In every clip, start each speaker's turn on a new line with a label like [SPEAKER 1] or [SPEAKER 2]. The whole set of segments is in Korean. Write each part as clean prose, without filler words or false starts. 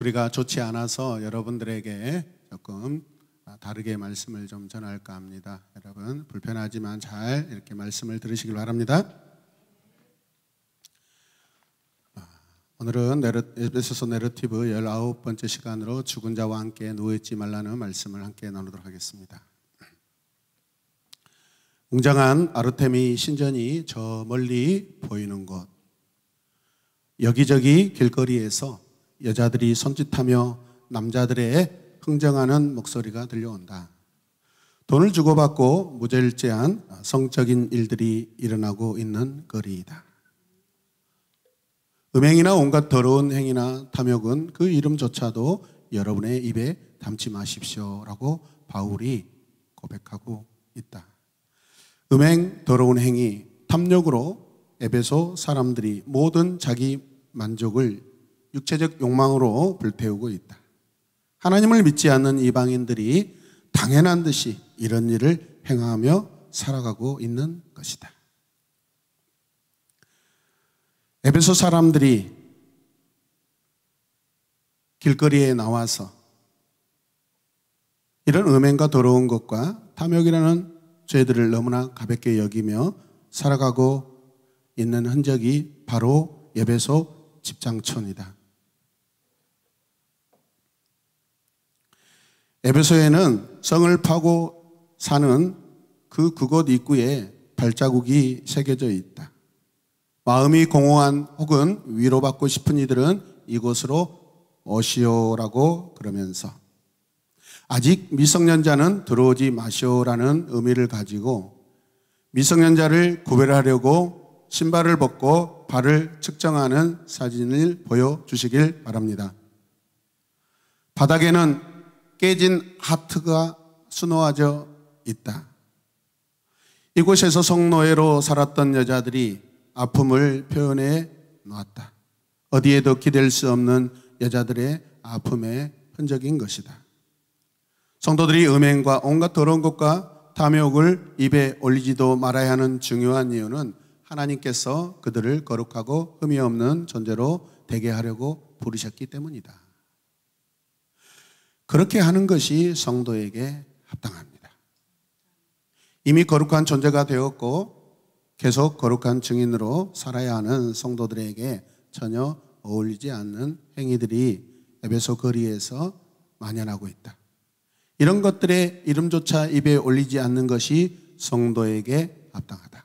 [SPEAKER 1] 우리가 좋지 않아서 여러분들에게 조금 다르게 말씀을 좀 전할까 합니다. 여러분 불편하지만 잘 이렇게 말씀을 들으시길 바랍니다. 오늘은 에베소서 내러티브 19번째 시간으로 죽은 자와 함께 누워있지 말라는 말씀을 함께 나누도록 하겠습니다. 웅장한 아르테미 신전이 저 멀리 보이는 곳, 여기저기 길거리에서 여자들이 손짓하며 남자들의 흥정하는 목소리가 들려온다. 돈을 주고받고 무절제한 성적인 일들이 일어나고 있는 거리이다. 음행이나 온갖 더러운 행위나 탐욕은 그 이름조차도 여러분의 입에 담지 마십시오라고 바울이 고백하고 있다. 음행, 더러운 행위, 탐욕으로 에베소 사람들이 모든 자기 만족을 육체적 욕망으로 불태우고 있다. 하나님을 믿지 않는 이방인들이 당연한 듯이 이런 일을 행하며 살아가고 있는 것이다. 에베소 사람들이 길거리에 나와서 이런 음행과 더러운 것과 탐욕이라는 죄들을 너무나 가볍게 여기며 살아가고 있는 흔적이 바로 에베소 집장촌이다. 에베소에는 성을 파고 사는 그곳 입구에 발자국이 새겨져 있다. 마음이 공허한 혹은 위로받고 싶은 이들은 이곳으로 오시오라고 그러면서 아직 미성년자는 들어오지 마시오라는 의미를 가지고 미성년자를 구별하려고 신발을 벗고 발을 측정하는 사진을 보여주시길 바랍니다. 바닥에는 깨진 하트가 수놓아져 있다. 이곳에서 성노예로 살았던 여자들이 아픔을 표현해 놓았다. 어디에도 기댈 수 없는 여자들의 아픔의 흔적인 것이다. 성도들이 음행과 온갖 더러운 것과 탐욕을 입에 올리지도 말아야 하는 중요한 이유는 하나님께서 그들을 거룩하고 흠이 없는 존재로 되게 하려고 부르셨기 때문이다. 그렇게 하는 것이 성도에게 합당합니다. 이미 거룩한 존재가 되었고 계속 거룩한 증인으로 살아야 하는 성도들에게 전혀 어울리지 않는 행위들이 에베소 거리에서 만연하고 있다. 이런 것들의 이름조차 입에 올리지 않는 것이 성도에게 합당하다.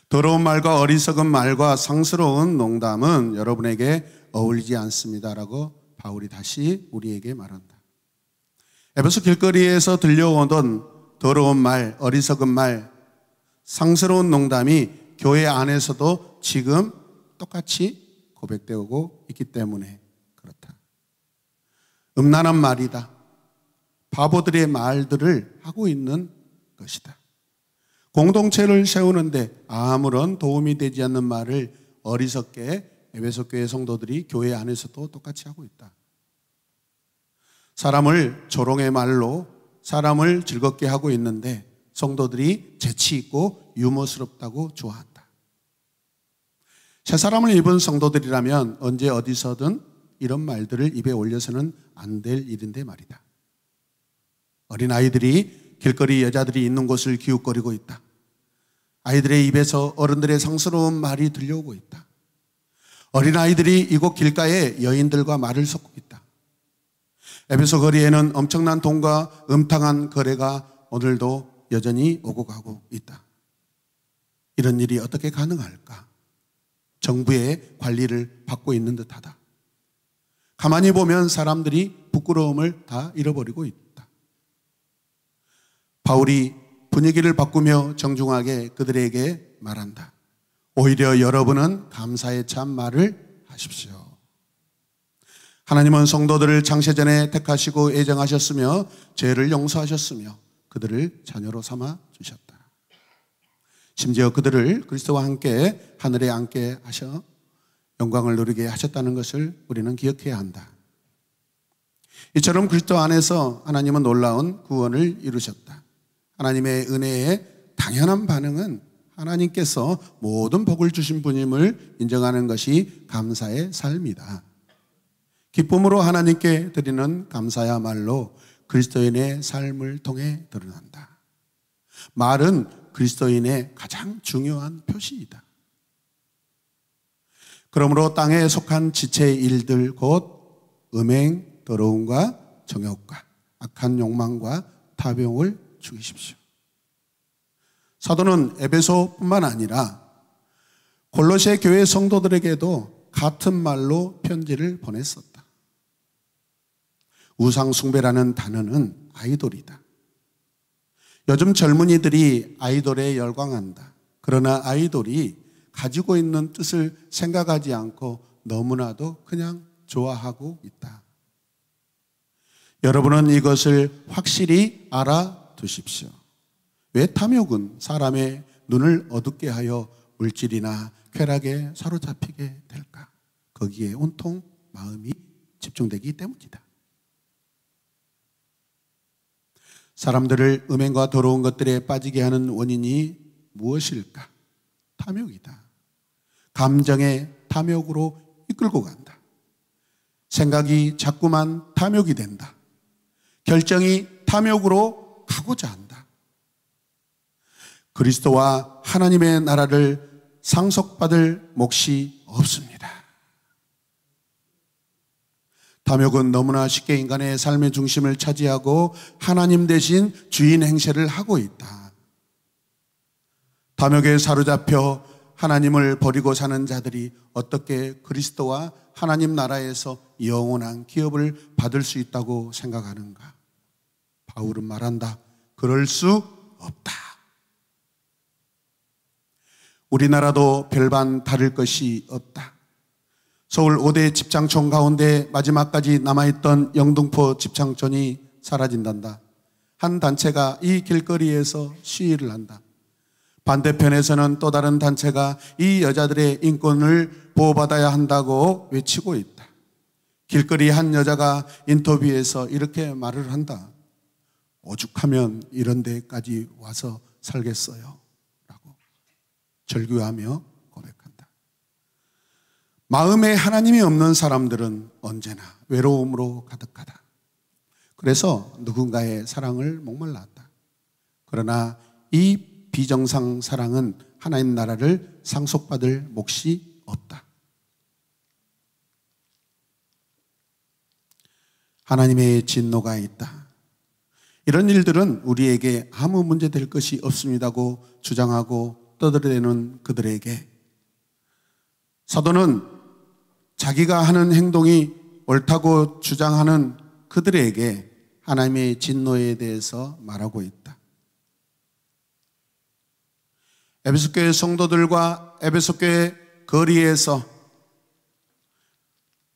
[SPEAKER 1] 더러운 말과 어리석은 말과 상스러운 농담은 여러분에게 어울리지 않습니다라고 바울이 다시 우리에게 말한다. 에베소 길거리에서 들려오던 더러운 말, 어리석은 말, 상스러운 농담이 교회 안에서도 지금 똑같이 고백되고 있기 때문에 그렇다. 음란한 말이다. 바보들의 말들을 하고 있는 것이다. 공동체를 세우는데 아무런 도움이 되지 않는 말을 어리석게 에베소 교회 성도들이 교회 안에서도 똑같이 하고 있다. 사람을 조롱의 말로 사람을 즐겁게 하고 있는데 성도들이 재치 있고 유머스럽다고 좋아한다. 새 사람을 입은 성도들이라면 언제 어디서든 이런 말들을 입에 올려서는 안 될 일인데 말이다. 어린아이들이 길거리 여자들이 있는 곳을 기웃거리고 있다. 아이들의 입에서 어른들의 상스러운 말이 들려오고 있다. 어린아이들이 이곳 길가에 여인들과 말을 섞고 있다. 에베소 거리에는 엄청난 돈과 음탕한 거래가 오늘도 여전히 오고 가고 있다. 이런 일이 어떻게 가능할까? 정부의 관리를 받고 있는 듯하다. 가만히 보면 사람들이 부끄러움을 다 잃어버리고 있다. 바울이 분위기를 바꾸며 정중하게 그들에게 말한다. 오히려 여러분은 감사의 참 말을 하십시오. 하나님은 성도들을 창세전에 택하시고 애정하셨으며 죄를 용서하셨으며 그들을 자녀로 삼아 주셨다. 심지어 그들을 그리스도와 함께 하늘에 앉게 하셔 영광을 누리게 하셨다는 것을 우리는 기억해야 한다. 이처럼 그리스도 안에서 하나님은 놀라운 구원을 이루셨다. 하나님의 은혜의 당연한 반응은 하나님께서 모든 복을 주신 분임을 인정하는 것이 감사의 삶이다. 기쁨으로 하나님께 드리는 감사야말로 그리스도인의 삶을 통해 드러난다. 말은 그리스도인의 가장 중요한 표시이다. 그러므로 땅에 속한 지체의 일들 곧 음행, 더러움과 정욕과 악한 욕망과 탐욕을 죽이십시오. 사도는 에베소뿐만 아니라 골로새 교회 성도들에게도 같은 말로 편지를 보냈었다. 우상숭배라는 단어는 아이돌이다. 요즘 젊은이들이 아이돌에 열광한다. 그러나 아이돌이 가지고 있는 뜻을 생각하지 않고 너무나도 그냥 좋아하고 있다. 여러분은 이것을 확실히 알아두십시오. 왜 탐욕은 사람의 눈을 어둡게 하여 물질이나 쾌락에 사로잡히게 될까? 거기에 온통 마음이 집중되기 때문이다. 사람들을 음행과 더러운 것들에 빠지게 하는 원인이 무엇일까? 탐욕이다. 감정의 탐욕으로 이끌고 간다. 생각이 자꾸만 탐욕이 된다. 결정이 탐욕으로 가고자 한다. 그리스도와 하나님의 나라를 상속받을 몫이 없습니다. 탐욕은 너무나 쉽게 인간의 삶의 중심을 차지하고 하나님 대신 주인 행세를 하고 있다. 탐욕에 사로잡혀 하나님을 버리고 사는 자들이 어떻게 그리스도와 하나님 나라에서 영원한 기업을 받을 수 있다고 생각하는가? 바울은 말한다. 그럴 수 없다. 우리나라도 별반 다를 것이 없다. 서울 5대 집장촌 가운데 마지막까지 남아있던 영등포 집장촌이 사라진단다. 한 단체가 이 길거리에서 시위를 한다. 반대편에서는 또 다른 단체가 이 여자들의 인권을 보호받아야 한다고 외치고 있다. 길거리 한 여자가 인터뷰에서 이렇게 말을 한다. 오죽하면 이런 데까지 와서 살겠어요 라고 절규하며 고백한다. 마음에 하나님이 없는 사람들은 언제나 외로움으로 가득하다. 그래서 누군가의 사랑을 목말랐다. 그러나 이 비정상 사랑은 하나님 나라를 상속받을 몫이 없다. 하나님의 진노가 있다. 이런 일들은 우리에게 아무 문제 될 것이 없습니다고 주장하고 떠들어대는 그들에게 사도는 자기가 하는 행동이 옳다고 주장하는 그들에게 하나님의 진노에 대해서 말하고 있다. 에베소 교회 성도들과 에베소 교회 거리에서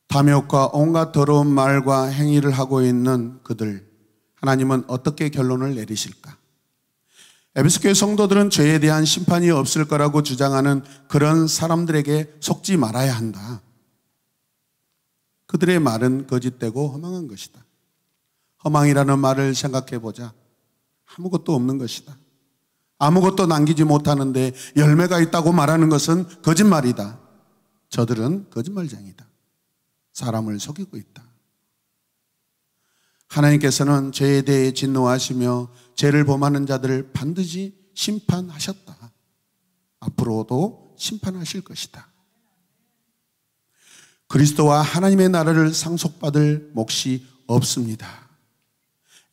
[SPEAKER 1] 탐욕과 온갖 더러운 말과 행위를 하고 있는 그들, 하나님은 어떻게 결론을 내리실까? 에베소 교회 성도들은 죄에 대한 심판이 없을 거라고 주장하는 그런 사람들에게 속지 말아야 한다. 그들의 말은 거짓되고 허망한 것이다. 허망이라는 말을 생각해 보자. 아무것도 없는 것이다. 아무것도 남기지 못하는데 열매가 있다고 말하는 것은 거짓말이다. 저들은 거짓말쟁이다. 사람을 속이고 있다. 하나님께서는 죄에 대해 진노하시며 죄를 범하는 자들을 반드시 심판하셨다. 앞으로도 심판하실 것이다. 그리스도와 하나님의 나라를 상속받을 몫이 없습니다.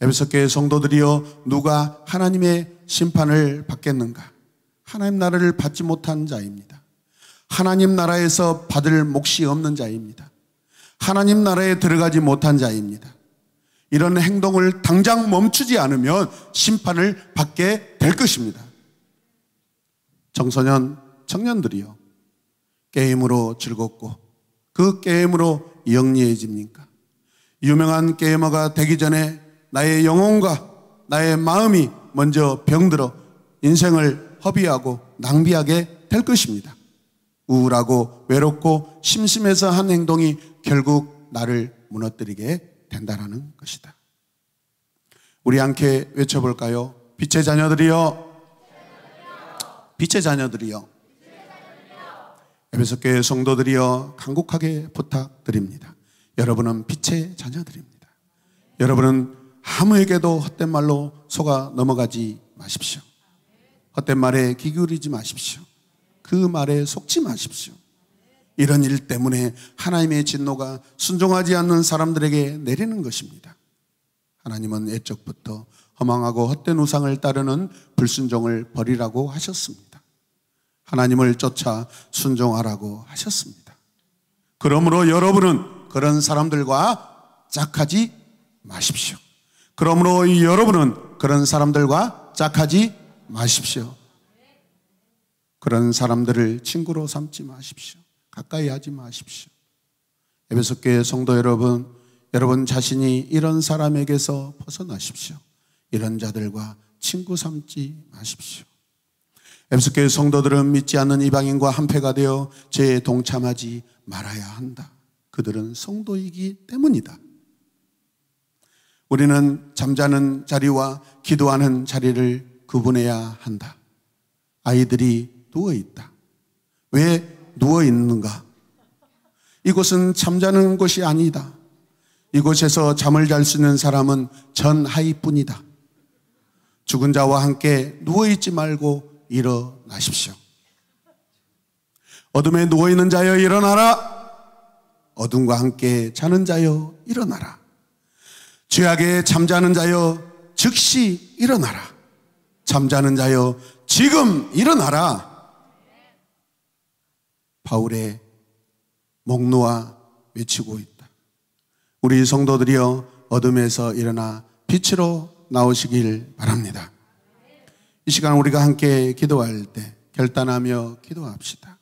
[SPEAKER 1] 에베소 교회 성도들이여, 누가 하나님의 심판을 받겠는가? 하나님 나라를 받지 못한 자입니다. 하나님 나라에서 받을 몫이 없는 자입니다. 하나님 나라에 들어가지 못한 자입니다. 이런 행동을 당장 멈추지 않으면 심판을 받게 될 것입니다. 청소년, 청년들이요, 게임으로 즐겁고 그 게임으로 영리해집니까? 유명한 게이머가 되기 전에 나의 영혼과 나의 마음이 먼저 병들어 인생을 허비하고 낭비하게 될 것입니다. 우울하고 외롭고 심심해서 한 행동이 결국 나를 무너뜨리게 된다는 것이다. 우리 함께 외쳐볼까요? 빛의 자녀들이여, 빛의 자녀들이여, 에베소 교회 성도들이여, 간곡하게 부탁드립니다. 여러분은 빛의 자녀들입니다. 여러분은 아무에게도 헛된 말로 속아 넘어가지 마십시오. 헛된 말에 귀 기울이지 마십시오. 그 말에 속지 마십시오. 이런 일 때문에 하나님의 진노가 순종하지 않는 사람들에게 내리는 것입니다. 하나님은 애적부터 허망하고 헛된 우상을 따르는 불순종을 버리라고 하셨습니다. 하나님을 쫓아 순종하라고 하셨습니다. 그러므로 여러분은 그런 사람들과 짝하지 마십시오. 그러므로 여러분은 그런 사람들과 짝하지 마십시오. 그런 사람들을 친구로 삼지 마십시오. 가까이 하지 마십시오. 에베소 교회 성도 여러분, 여러분 자신이 이런 사람에게서 벗어나십시오. 이런 자들과 친구 삼지 마십시오. 에베소 교회 성도들은 믿지 않는 이방인과 한패가 되어 죄에 동참하지 말아야 한다. 그들은 성도이기 때문이다. 우리는 잠자는 자리와 기도하는 자리를 구분해야 한다. 아이들이 누워있다. 왜 누워있는가? 이곳은 잠자는 곳이 아니다. 이곳에서 잠을 잘 수 있는 사람은 전하이뿐이다. 죽은 자와 함께 누워있지 말고 일어나십시오. 어둠에 누워있는 자여 일어나라. 어둠과 함께 자는 자여 일어나라. 죄악에 잠자는 자여 즉시 일어나라. 잠자는 자여 지금 일어나라. 바울의 목 놓아 외치고 있다. 우리 성도들이여 어둠에서 일어나 빛으로 나오시길 바랍니다. 이 시간 우리가 함께 기도할 때 결단하며 기도합시다.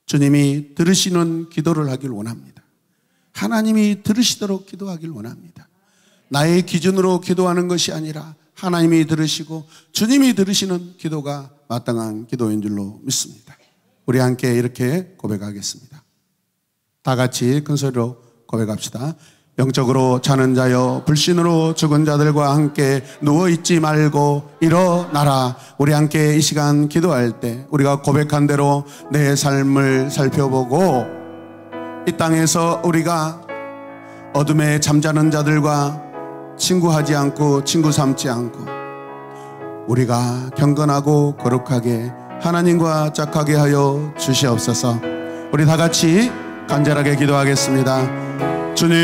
[SPEAKER 1] 주님이 들으시는 기도를 하길 원합니다. 하나님이 들으시도록 기도하길 원합니다. 나의 기준으로 기도하는 것이 아니라 하나님이 들으시고 주님이 들으시는 기도가 마땅한 기도인 줄로 믿습니다. 우리 함께 이렇게 고백하겠습니다. 다 같이 큰 소리로 고백합시다. 영적으로 자는 자여 불신으로 죽은 자들과 함께 누워있지 말고 일어나라. 우리 함께 이 시간 기도할 때 우리가 고백한 대로 내 삶을 살펴보고 이 땅에서 우리가 어둠에 잠자는 자들과 친구하지 않고 친구 삼지 않고 우리가 경건하고 거룩하게 하나님과 짝하게 하여 주시옵소서. 우리 다 같이 간절하게 기도하겠습니다. 주님,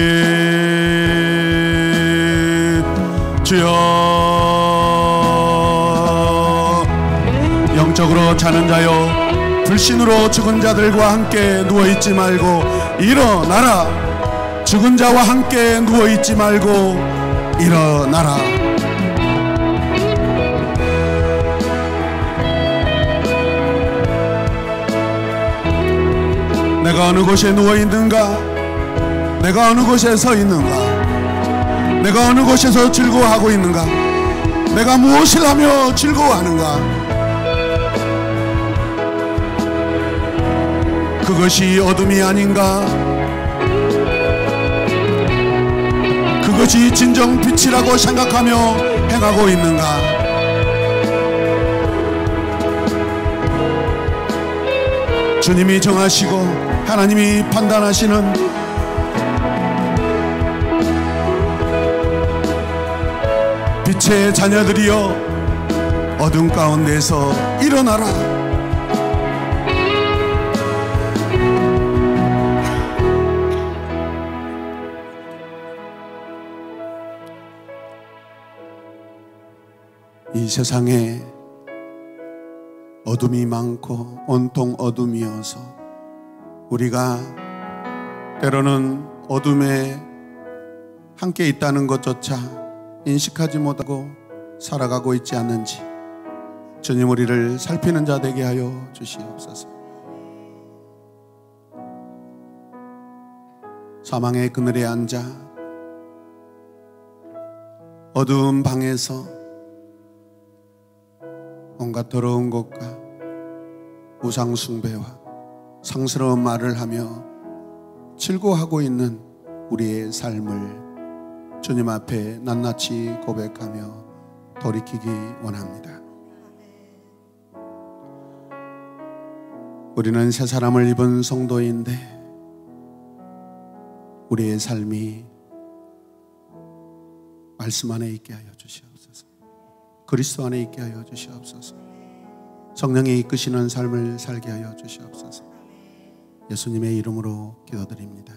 [SPEAKER 1] 주여, 영적으로 자는 자여 불신으로 죽은 자들과 함께 누워있지 말고 일어나라. 죽은 자와 함께 누워있지 말고 일어나라. 내가 어느 곳에 누워있는가? 내가 어느 곳에 서 있는가? 내가 어느 곳에서 즐거워하고 있는가? 내가 무엇을 하며 즐거워하는가? 그것이 어둠이 아닌가? 그것이 진정 빛이라고 생각하며 행하고 있는가? 주님이 정하시고 하나님이 판단하시는 빛의 자녀들이여 어둠 가운데서 일어나라. 이 세상에 어둠이 많고 온통 어둠이어서 우리가 때로는 어둠에 함께 있다는 것조차 인식하지 못하고 살아가고 있지 않는지 주님 우리를 살피는 자 되게 하여 주시옵소서. 사망의 그늘에 앉아 어두운 방에서 온갖 더러운 것과 우상 숭배와 상스러운 말을 하며 즐거워하고 있는 우리의 삶을 주님 앞에 낱낱이 고백하며 돌이키기 원합니다. 우리는 새 사람을 입은 성도인데 우리의 삶이 말씀 안에 있게 하여 주시옵소서. 그리스도 안에 있게 하여 주시옵소서. 성령이 이끄시는 삶을 살게 하여 주시옵소서. 예수님의 이름으로 기도드립니다.